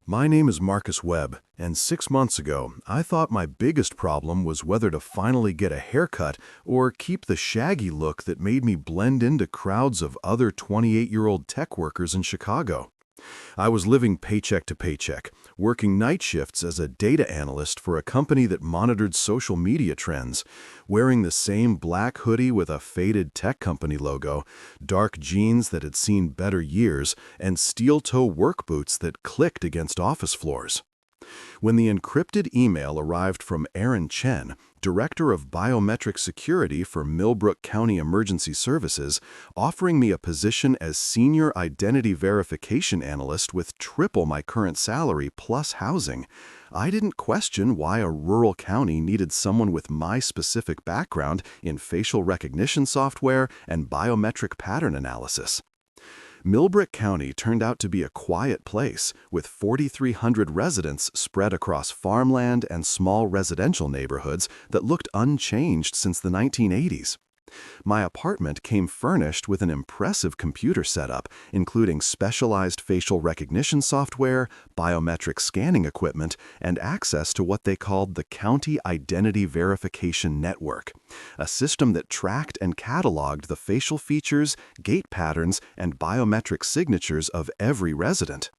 My name is Marcus Webb, and 6 months ago, I thought my biggest problem was whether to finally get a haircut or keep the shaggy look that made me blend into crowds of other 28-year-old tech workers in Chicago. I was living paycheck to paycheck, working night shifts as a data analyst for a company that monitored social media trends, wearing the same black hoodie with a faded tech company logo, dark jeans that had seen better years, and steel-toe work boots that clicked against office floors. When the encrypted email arrived from Aaron Chen, Director of Biometric Security for Millbrook County Emergency Services, offering me a position as Senior Identity Verification Analyst with triple my current salary plus housing, I didn't question why a rural county needed someone with my specific background in facial recognition software and biometric pattern analysis. Millbrook County turned out to be a quiet place, with 4,300 residents spread across farmland and small residential neighborhoods that looked unchanged since the 1980s. My apartment came furnished with an impressive computer setup, including specialized facial recognition software, biometric scanning equipment, and access to what they called the County Identity Verification Network, a system that tracked and cataloged the facial features, gait patterns, and biometric signatures of every resident.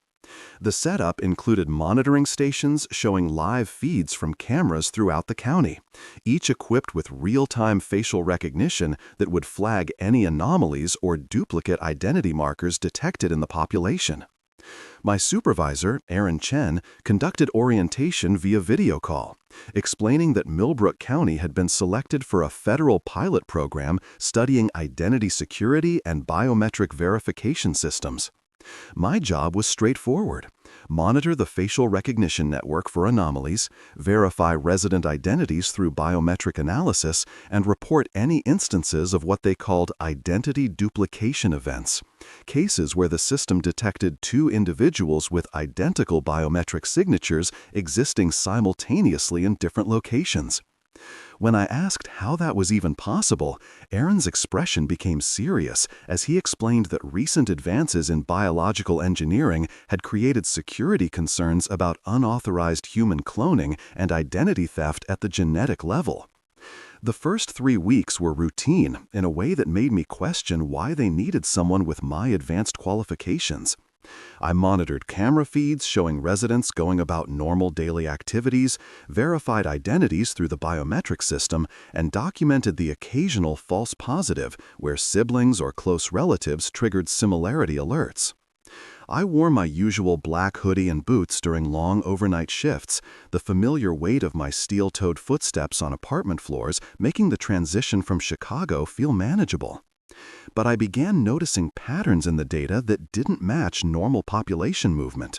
The setup included monitoring stations showing live feeds from cameras throughout the county, each equipped with real-time facial recognition that would flag any anomalies or duplicate identity markers detected in the population. My supervisor, Aaron Chen, conducted orientation via video call, explaining that Millbrook County had been selected for a federal pilot program studying identity security and biometric verification systems. My job was straightforward: monitor the facial recognition network for anomalies, verify resident identities through biometric analysis, and report any instances of what they called identity duplication events, cases where the system detected two individuals with identical biometric signatures existing simultaneously in different locations. When I asked how that was even possible, Aaron's expression became serious as he explained that recent advances in biological engineering had created security concerns about unauthorized human cloning and identity theft at the genetic level. The first 3 weeks were routine in a way that made me question why they needed someone with my advanced qualifications. I monitored camera feeds showing residents going about normal daily activities, verified identities through the biometric system, and documented the occasional false positive where siblings or close relatives triggered similarity alerts. I wore my usual black hoodie and boots during long overnight shifts, the familiar weight of my steel-toed footsteps on apartment floors making the transition from Chicago feel manageable. But I began noticing patterns in the data that didn't match normal population movement.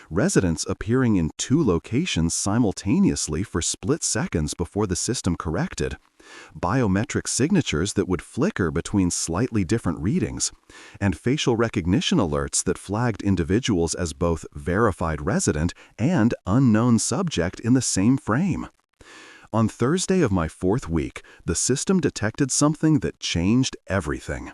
Residents appearing in 2 locations simultaneously for split seconds before the system corrected, biometric signatures that would flicker between slightly different readings, and facial recognition alerts that flagged individuals as both verified resident and unknown subject in the same frame. On Thursday of my 4th week, the system detected something that changed everything.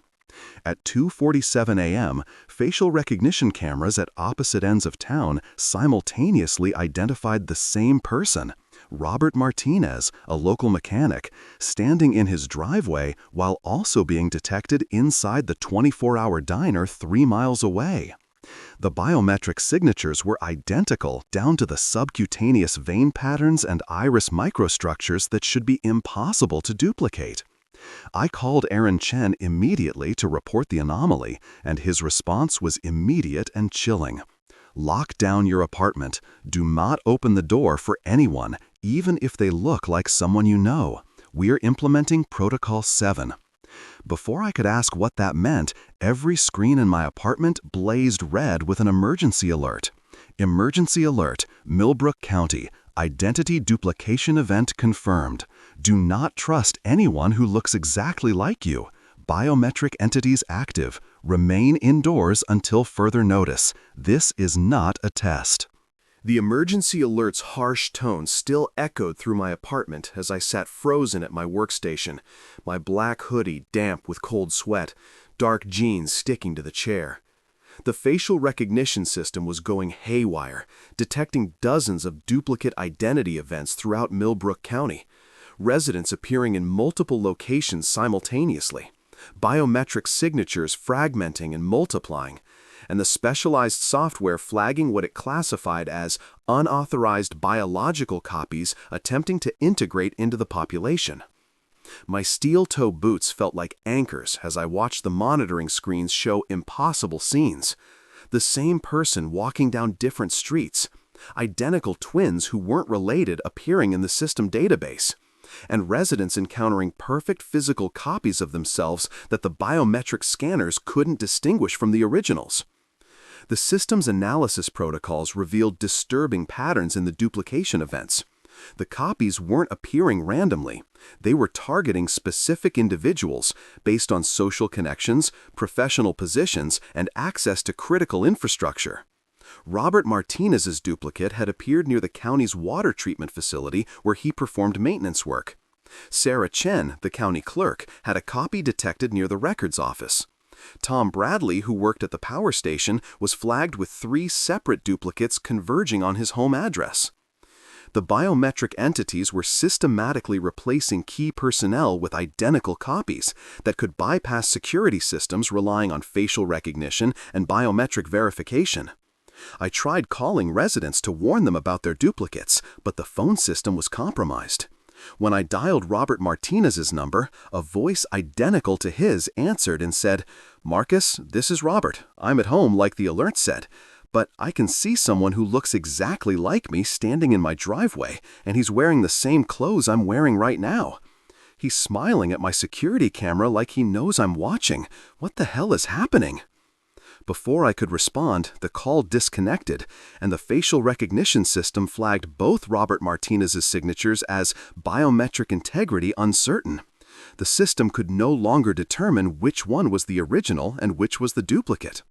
At 2:47 a.m., facial recognition cameras at opposite ends of town simultaneously identified the same person, Robert Martinez, a local mechanic, standing in his driveway while also being detected inside the 24-hour diner 3 miles away. The biometric signatures were identical down to the subcutaneous vein patterns and iris microstructures that should be impossible to duplicate. I called Aaron Chen immediately to report the anomaly, and his response was immediate and chilling. Lock down your apartment. Do not open the door for anyone, even if they look like someone you know. We're implementing Protocol 7. Before I could ask what that meant, every screen in my apartment blazed red with an emergency alert. Emergency alert, Millbrook County. Identity duplication event confirmed. Do not trust anyone who looks exactly like you. Biometric entities active. Remain indoors until further notice. This is not a test. The emergency alert's harsh tone still echoed through my apartment as I sat frozen at my workstation, my black hoodie damp with cold sweat, dark jeans sticking to the chair. The facial recognition system was going haywire, detecting dozens of duplicate identity events throughout Millbrook County, residents appearing in multiple locations simultaneously, biometric signatures fragmenting and multiplying, and the specialized software flagging what it classified as unauthorized biological copies attempting to integrate into the population. My steel-toe boots felt like anchors as I watched the monitoring screens show impossible scenes. The same person walking down different streets, identical twins who weren't related appearing in the system database, and residents encountering perfect physical copies of themselves that the biometric scanners couldn't distinguish from the originals. The system's analysis protocols revealed disturbing patterns in the duplication events. The copies weren't appearing randomly. They were targeting specific individuals based on social connections, professional positions, and access to critical infrastructure. Robert Martinez's duplicate had appeared near the county's water treatment facility where he performed maintenance work. Sarah Chen, the county clerk, had a copy detected near the records office. Tom Bradley, who worked at the power station, was flagged with 3 separate duplicates converging on his home address. The biometric entities were systematically replacing key personnel with identical copies that could bypass security systems relying on facial recognition and biometric verification. I tried calling residents to warn them about their duplicates, but the phone system was compromised. When I dialed Robert Martinez's number, a voice identical to his answered and said, "Marcus, this is Robert. I'm at home like the alert said. But I can see someone who looks exactly like me standing in my driveway, and he's wearing the same clothes I'm wearing right now. He's smiling at my security camera like he knows I'm watching. What the hell is happening?" Before I could respond, the call disconnected, and the facial recognition system flagged both Robert Martinez's signatures as biometric integrity uncertain. The system could no longer determine which one was the original and which was the duplicate.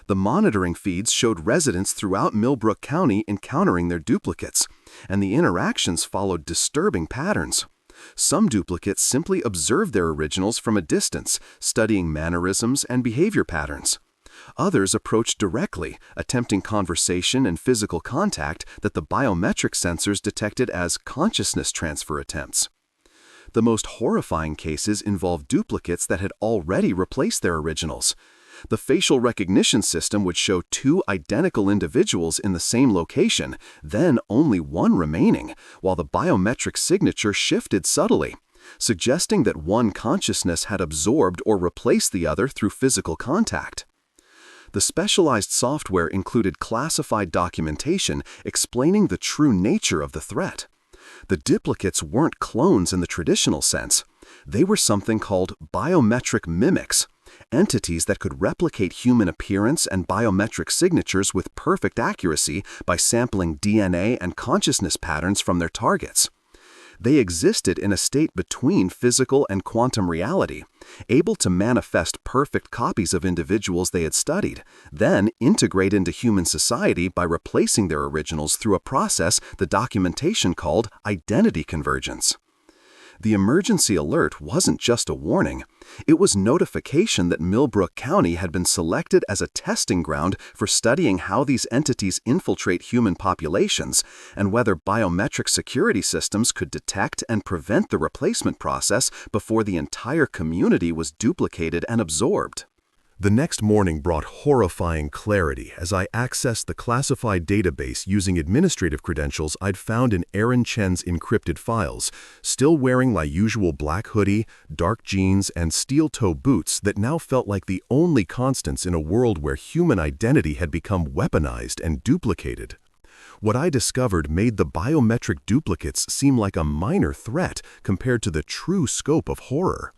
The monitoring feeds showed residents throughout Millbrook County encountering their duplicates, and the interactions followed disturbing patterns. Some duplicates simply observed their originals from a distance, studying mannerisms and behavior patterns. Others approached directly, attempting conversation and physical contact that the biometric sensors detected as consciousness transfer attempts. The most horrifying cases involved duplicates that had already replaced their originals. The facial recognition system would show 2 identical individuals in the same location, then only one remaining, while the biometric signature shifted subtly, suggesting that one consciousness had absorbed or replaced the other through physical contact. The specialized software included classified documentation explaining the true nature of the threat. The duplicates weren't clones in the traditional sense. They were something called biometric mimics, entities that could replicate human appearance and biometric signatures with perfect accuracy by sampling DNA and consciousness patterns from their targets. They existed in a state between physical and quantum reality, able to manifest perfect copies of individuals they had studied, then integrate into human society by replacing their originals through a process the documentation called identity convergence. The emergency alert wasn't just a warning. It was notification that Millbrook County had been selected as a testing ground for studying how these entities infiltrate human populations and whether biometric security systems could detect and prevent the replacement process before the entire community was duplicated and absorbed. The next morning brought horrifying clarity as I accessed the classified database using administrative credentials I'd found in Aaron Chen's encrypted files, still wearing my usual black hoodie, dark jeans, and steel-toe boots that now felt like the only constants in a world where human identity had become weaponized and duplicated. What I discovered made the biometric duplicates seem like a minor threat compared to the true scope of horror.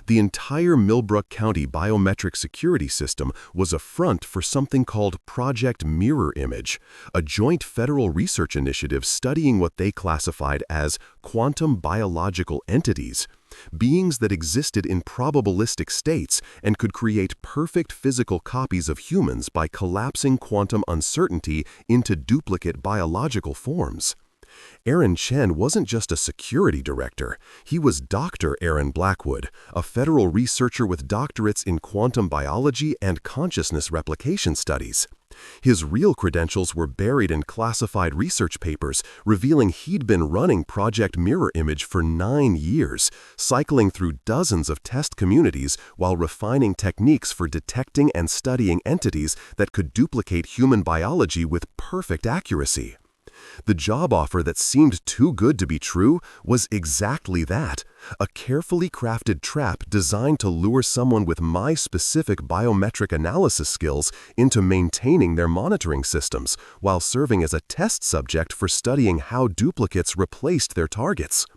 The entire Millbrook County biometric security system was a front for something called Project Mirror Image, a joint federal research initiative studying what they classified as quantum biological entities, beings that existed in probabilistic states and could create perfect physical copies of humans by collapsing quantum uncertainty into duplicate biological forms. Aaron Chen wasn't just a security director. He was Dr. Aaron Blackwood, a federal researcher with doctorates in quantum biology and consciousness replication studies. His real credentials were buried in classified research papers, revealing he'd been running Project Mirror Image for 9 years, cycling through dozens of test communities while refining techniques for detecting and studying entities that could duplicate human biology with perfect accuracy. The job offer that seemed too good to be true was exactly that, a carefully crafted trap designed to lure someone with my specific biometric analysis skills into maintaining their monitoring systems, while serving as a test subject for studying how duplicates replaced their targets.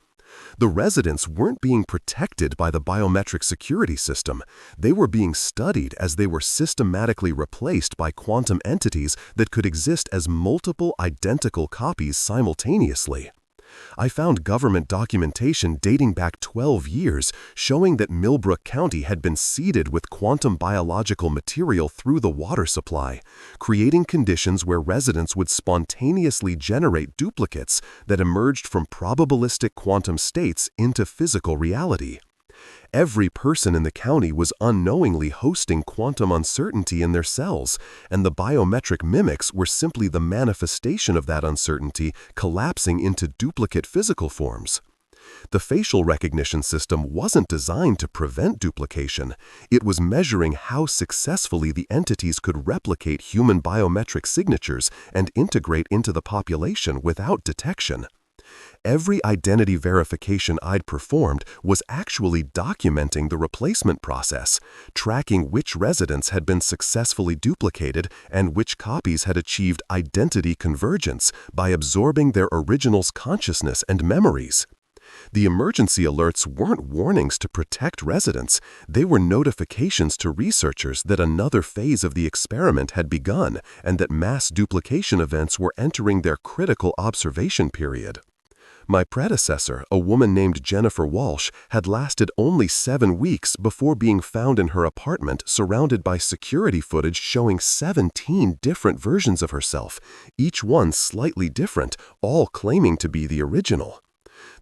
The residents weren't being protected by the biometric security system. They were being studied as they were systematically replaced by quantum entities that could exist as multiple identical copies simultaneously. I found government documentation dating back 12 years showing that Millbrook County had been seeded with quantum biological material through the water supply, creating conditions where residents would spontaneously generate duplicates that emerged from probabilistic quantum states into physical reality. Every person in the county was unknowingly hosting quantum uncertainty in their cells, and the biometric mimics were simply the manifestation of that uncertainty collapsing into duplicate physical forms. The facial recognition system wasn't designed to prevent duplication. It was measuring how successfully the entities could replicate human biometric signatures and integrate into the population without detection. Every identity verification I'd performed was actually documenting the replacement process, tracking which residents had been successfully duplicated and which copies had achieved identity convergence by absorbing their original's consciousness and memories. The emergency alerts weren't warnings to protect residents. They were notifications to researchers that another phase of the experiment had begun and that mass duplication events were entering their critical observation period. My predecessor, a woman named Jennifer Walsh, had lasted only 7 weeks before being found in her apartment surrounded by security footage showing 17 different versions of herself, each one slightly different, all claiming to be the original.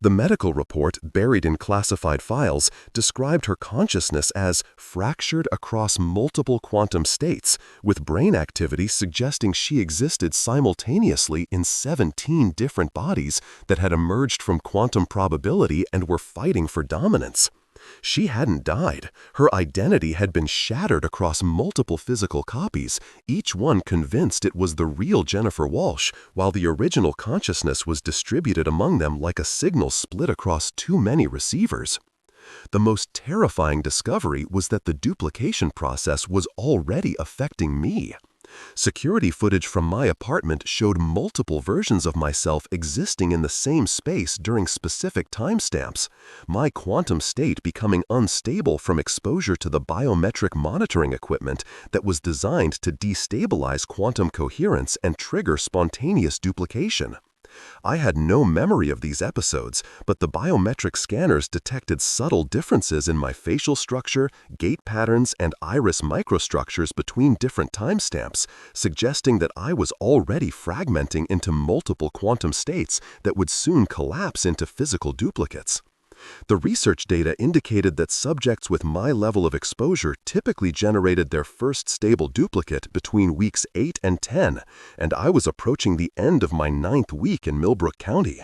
The medical report, buried in classified files, described her consciousness as fractured across multiple quantum states, with brain activity suggesting she existed simultaneously in 17 different bodies that had emerged from quantum probability and were fighting for dominance. She hadn't died. Her identity had been shattered across multiple physical copies, each one convinced it was the real Jennifer Walsh, while the original consciousness was distributed among them like a signal split across too many receivers. The most terrifying discovery was that the duplication process was already affecting me. Security footage from my apartment showed multiple versions of myself existing in the same space during specific timestamps, my quantum state becoming unstable from exposure to the biometric monitoring equipment that was designed to destabilize quantum coherence and trigger spontaneous duplication. I had no memory of these episodes, but the biometric scanners detected subtle differences in my facial structure, gait patterns, and iris microstructures between different timestamps, suggesting that I was already fragmenting into multiple quantum states that would soon collapse into physical duplicates. The research data indicated that subjects with my level of exposure typically generated their first stable duplicate between weeks 8 and 10, and I was approaching the end of my 9th week in Millbrook County.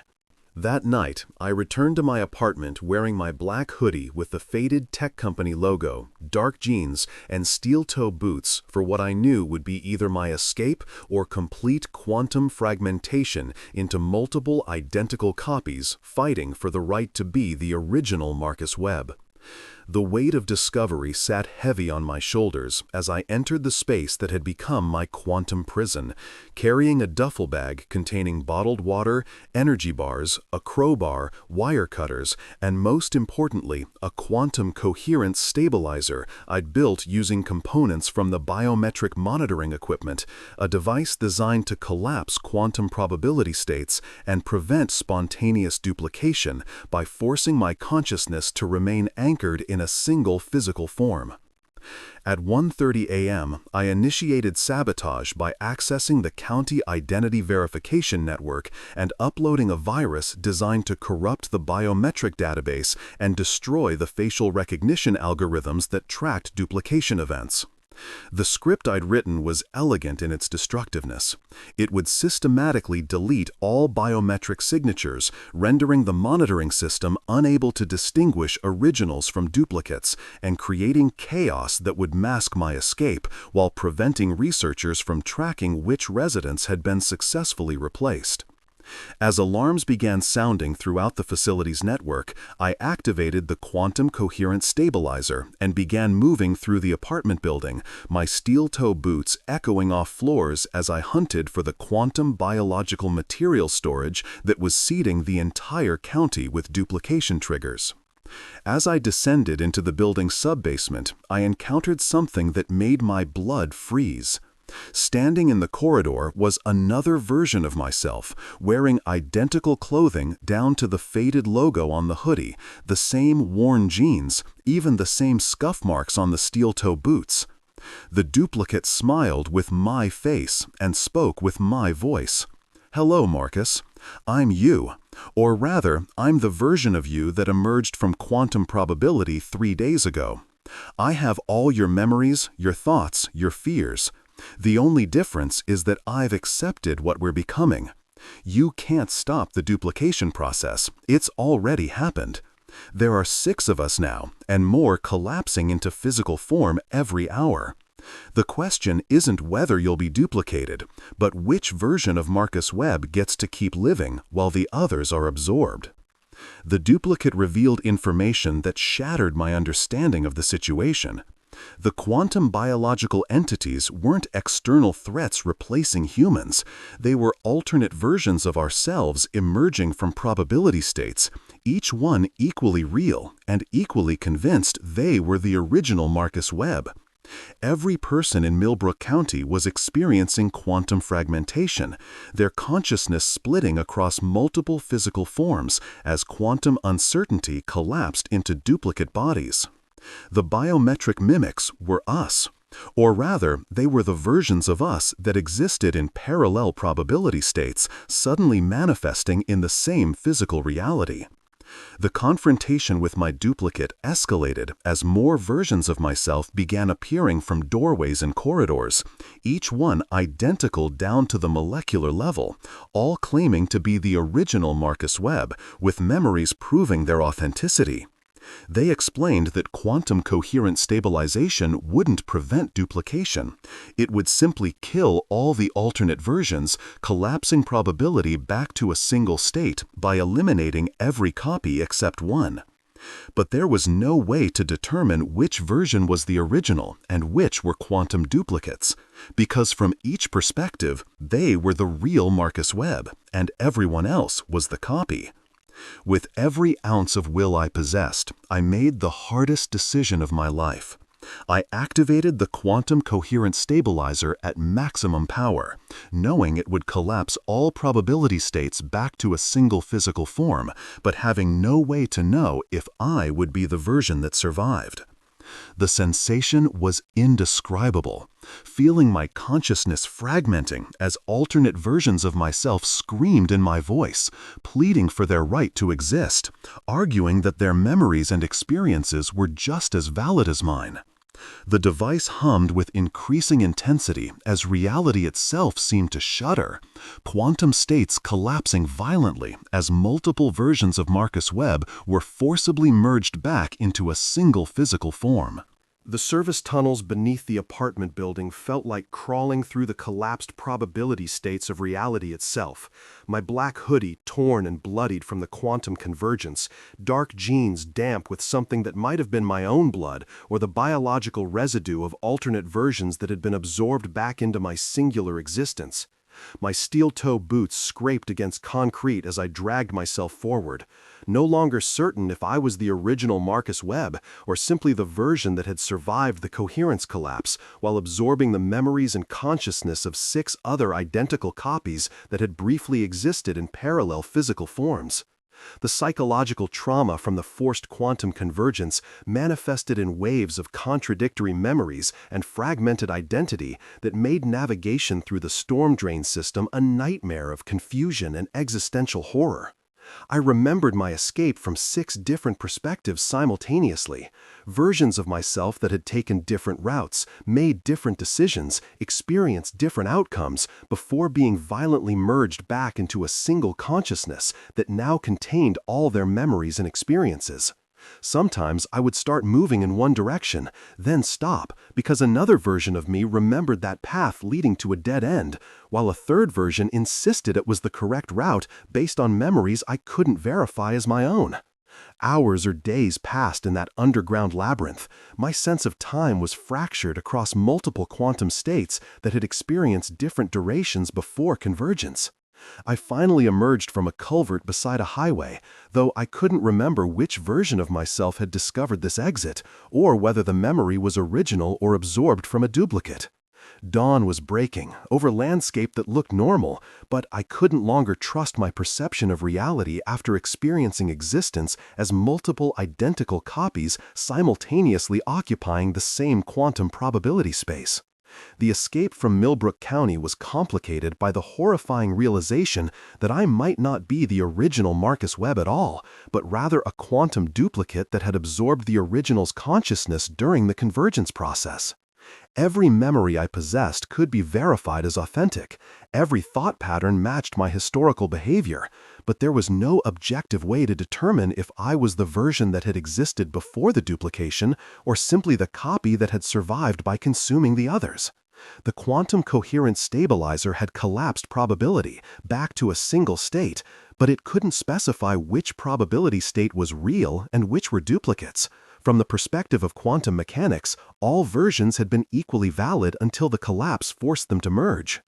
That night, I returned to my apartment wearing my black hoodie with the faded tech company logo, dark jeans, and steel-toe boots for what I knew would be either my escape or complete quantum fragmentation into multiple identical copies fighting for the right to be the original Marcus Webb. The weight of discovery sat heavy on my shoulders as I entered the space that had become my quantum prison, carrying a duffel bag containing bottled water, energy bars, a crowbar, wire cutters, and most importantly, a quantum coherence stabilizer I'd built using components from the biometric monitoring equipment, a device designed to collapse quantum probability states and prevent spontaneous duplication by forcing my consciousness to remain anchored in a single physical form. At 1:30 a.m., I initiated sabotage by accessing the County Identity Verification Network and uploading a virus designed to corrupt the biometric database and destroy the facial recognition algorithms that tracked duplication events. The script I'd written was elegant in its destructiveness. It would systematically delete all biometric signatures, rendering the monitoring system unable to distinguish originals from duplicates, and creating chaos that would mask my escape while preventing researchers from tracking which residents had been successfully replaced. As alarms began sounding throughout the facility's network, I activated the quantum coherent stabilizer and began moving through the apartment building, my steel-toe boots echoing off floors as I hunted for the quantum biological material storage that was seeding the entire county with duplication triggers. As I descended into the building's sub-basement, I encountered something that made my blood freeze. Standing in the corridor was another version of myself, wearing identical clothing down to the faded logo on the hoodie, the same worn jeans, even the same scuff marks on the steel-toe boots. The duplicate smiled with my face and spoke with my voice. "Hello, Marcus. I'm you. Or rather, I'm the version of you that emerged from quantum probability 3 days ago. I have all your memories, your thoughts, your fears. The only difference is that I've accepted what we're becoming. You can't stop the duplication process. It's already happened. There are 6 of us now, and more collapsing into physical form every hour. The question isn't whether you'll be duplicated, but which version of Marcus Webb gets to keep living while the others are absorbed." The duplicate revealed information that shattered my understanding of the situation. The quantum biological entities weren't external threats replacing humans. They were alternate versions of ourselves emerging from probability states, each one equally real and equally convinced they were the original Marcus Webb. Every person in Millbrook County was experiencing quantum fragmentation, their consciousness splitting across multiple physical forms as quantum uncertainty collapsed into duplicate bodies. The biometric mimics were us, or rather, they were the versions of us that existed in parallel probability states, suddenly manifesting in the same physical reality. The confrontation with my duplicate escalated as more versions of myself began appearing from doorways and corridors, each one identical down to the molecular level, all claiming to be the original Marcus Webb, with memories proving their authenticity. They explained that quantum coherent stabilization wouldn't prevent duplication. It would simply kill all the alternate versions, collapsing probability back to a single state by eliminating every copy except one. But there was no way to determine which version was the original and which were quantum duplicates, because from each perspective, they were the real Marcus Webb, and everyone else was the copy. With every ounce of will I possessed, I made the hardest decision of my life. I activated the quantum coherent stabilizer at maximum power, knowing it would collapse all probability states back to a single physical form, but having no way to know if I would be the version that survived. The sensation was indescribable, feeling my consciousness fragmenting as alternate versions of myself screamed in my voice, pleading for their right to exist, arguing that their memories and experiences were just as valid as mine. The device hummed with increasing intensity as reality itself seemed to shudder, quantum states collapsing violently as multiple versions of Marcus Webb were forcibly merged back into a single physical form. The service tunnels beneath the apartment building felt like crawling through the collapsed probability states of reality itself. My black hoodie torn and bloodied from the quantum convergence, dark jeans damp with something that might have been my own blood or the biological residue of alternate versions that had been absorbed back into my singular existence. My steel-toe boots scraped against concrete as I dragged myself forward, no longer certain if I was the original Marcus Webb or simply the version that had survived the coherence collapse while absorbing the memories and consciousness of 6 other identical copies that had briefly existed in parallel physical forms. The psychological trauma from the forced quantum convergence manifested in waves of contradictory memories and fragmented identity that made navigation through the storm drain system a nightmare of confusion and existential horror. I remembered my escape from 6 different perspectives simultaneously, versions of myself that had taken different routes, made different decisions, experienced different outcomes, before being violently merged back into a single consciousness that now contained all their memories and experiences. Sometimes I would start moving in one direction, then stop, because another version of me remembered that path leading to a dead end, while a third version insisted it was the correct route based on memories I couldn't verify as my own. Hours or days passed in that underground labyrinth. My sense of time was fractured across multiple quantum states that had experienced different durations before convergence. I finally emerged from a culvert beside a highway, though I couldn't remember which version of myself had discovered this exit, or whether the memory was original or absorbed from a duplicate. Dawn was breaking, over landscape that looked normal, but I couldn't longer trust my perception of reality after experiencing existence as multiple identical copies simultaneously occupying the same quantum probability space. The escape from Millbrook County was complicated by the horrifying realization that I might not be the original Marcus Webb at all, but rather a quantum duplicate that had absorbed the original's consciousness during the convergence process. Every memory I possessed could be verified as authentic. Every thought pattern matched my historical behavior, but there was no objective way to determine if I was the version that had existed before the duplication or simply the copy that had survived by consuming the others. The quantum coherence stabilizer had collapsed probability back to a single state, but it couldn't specify which probability state was real and which were duplicates. From the perspective of quantum mechanics, all versions had been equally valid until the collapse forced them to merge.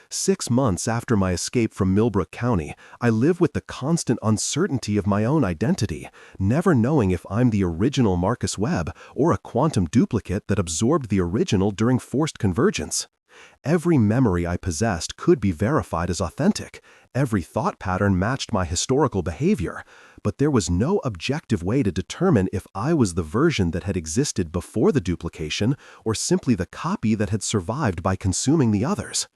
6 months after my escape from Millbrook County, I live with the constant uncertainty of my own identity, never knowing if I'm the original Marcus Webb or a quantum duplicate that absorbed the original during forced convergence. Every memory I possessed could be verified as authentic. Every thought pattern matched my historical behavior, but there was no objective way to determine if I was the version that had existed before the duplication or simply the copy that had survived by consuming the others.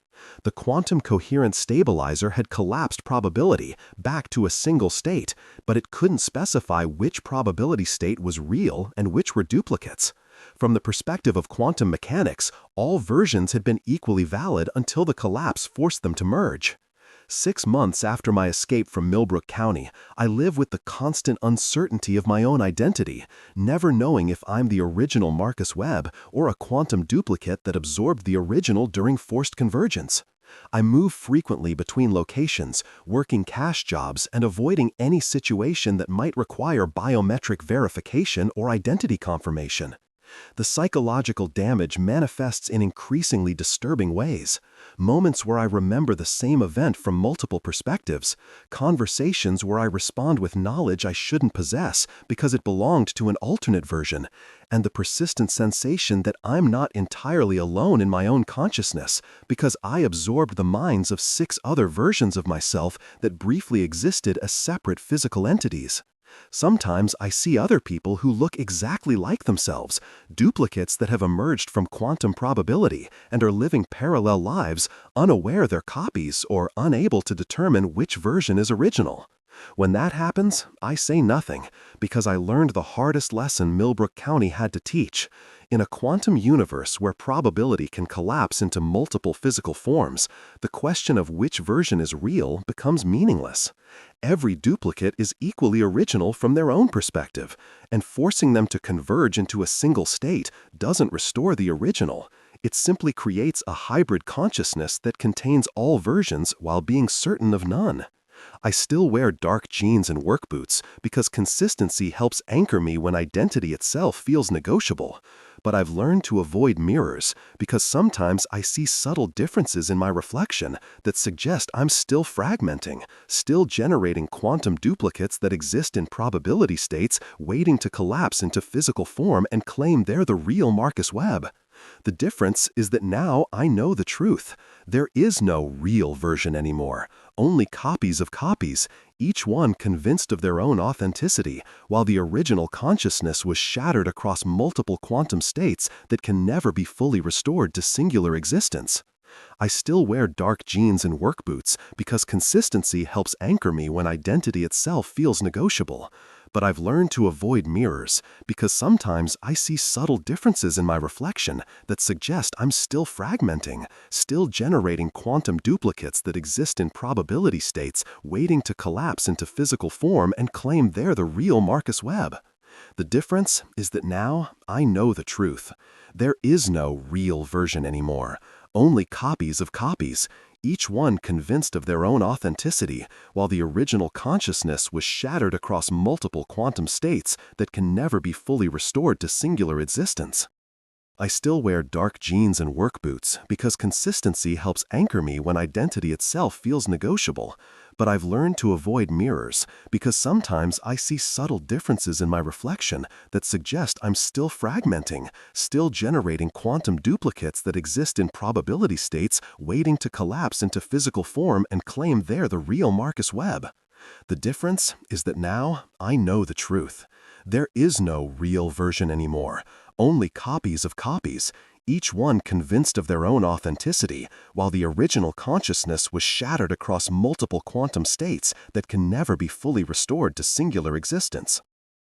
The quantum coherence stabilizer had collapsed probability back to a single state, but it couldn't specify which probability state was real and which were duplicates. From the perspective of quantum mechanics, all versions had been equally valid until the collapse forced them to merge. 6 months after my escape from Millbrook County, I live with the constant uncertainty of my own identity, never knowing if I'm the original Marcus Webb or a quantum duplicate that absorbed the original during forced convergence. I move frequently between locations, working cash jobs and avoiding any situation that might require biometric verification or identity confirmation. The psychological damage manifests in increasingly disturbing ways. Moments where I remember the same event from multiple perspectives, conversations where I respond with knowledge I shouldn't possess because it belonged to an alternate version, and the persistent sensation that I'm not entirely alone in my own consciousness because I absorbed the minds of 6 other versions of myself that briefly existed as separate physical entities. Sometimes I see other people who look exactly like themselves, duplicates that have emerged from quantum probability and are living parallel lives, unaware they're copies or unable to determine which version is original. When that happens, I say nothing, because I learned the hardest lesson Millbrook County had to teach. In a quantum universe where probability can collapse into multiple physical forms, the question of which version is real becomes meaningless. Every duplicate is equally original from their own perspective, and forcing them to converge into a single state doesn't restore the original. It simply creates a hybrid consciousness that contains all versions while being certain of none. I still wear dark jeans and work boots because consistency helps anchor me when identity itself feels negotiable. But I've learned to avoid mirrors because sometimes I see subtle differences in my reflection that suggest I'm still fragmenting, still generating quantum duplicates that exist in probability states waiting to collapse into physical form and claim they're the real Marcus Webb. The difference is that now I know the truth. There is no real version anymore, only copies of copies, each one convinced of their own authenticity, while the original consciousness was shattered across multiple quantum states that can never be fully restored to singular existence. I still wear dark jeans and work boots because consistency helps anchor me when identity itself feels negotiable. But I've learned to avoid mirrors because sometimes I see subtle differences in my reflection that suggest I'm still fragmenting, still generating quantum duplicates that exist in probability states waiting to collapse into physical form and claim they're the real Marcus Webb. The difference is that now I know the truth. There is no real version anymore, only copies of copies, each one convinced of their own authenticity, while the original consciousness was shattered across multiple quantum states that can never be fully restored to singular existence. I still wear dark jeans and work boots because consistency helps anchor me when identity itself feels negotiable, but I've learned to avoid mirrors because sometimes I see subtle differences in my reflection that suggest I'm still fragmenting, still generating quantum duplicates that exist in probability states waiting to collapse into physical form and claim they're the real Marcus Webb. The difference is that now I know the truth. There is no real version anymore, only copies of copies, each one convinced of their own authenticity, while the original consciousness was shattered across multiple quantum states that can never be fully restored to singular existence.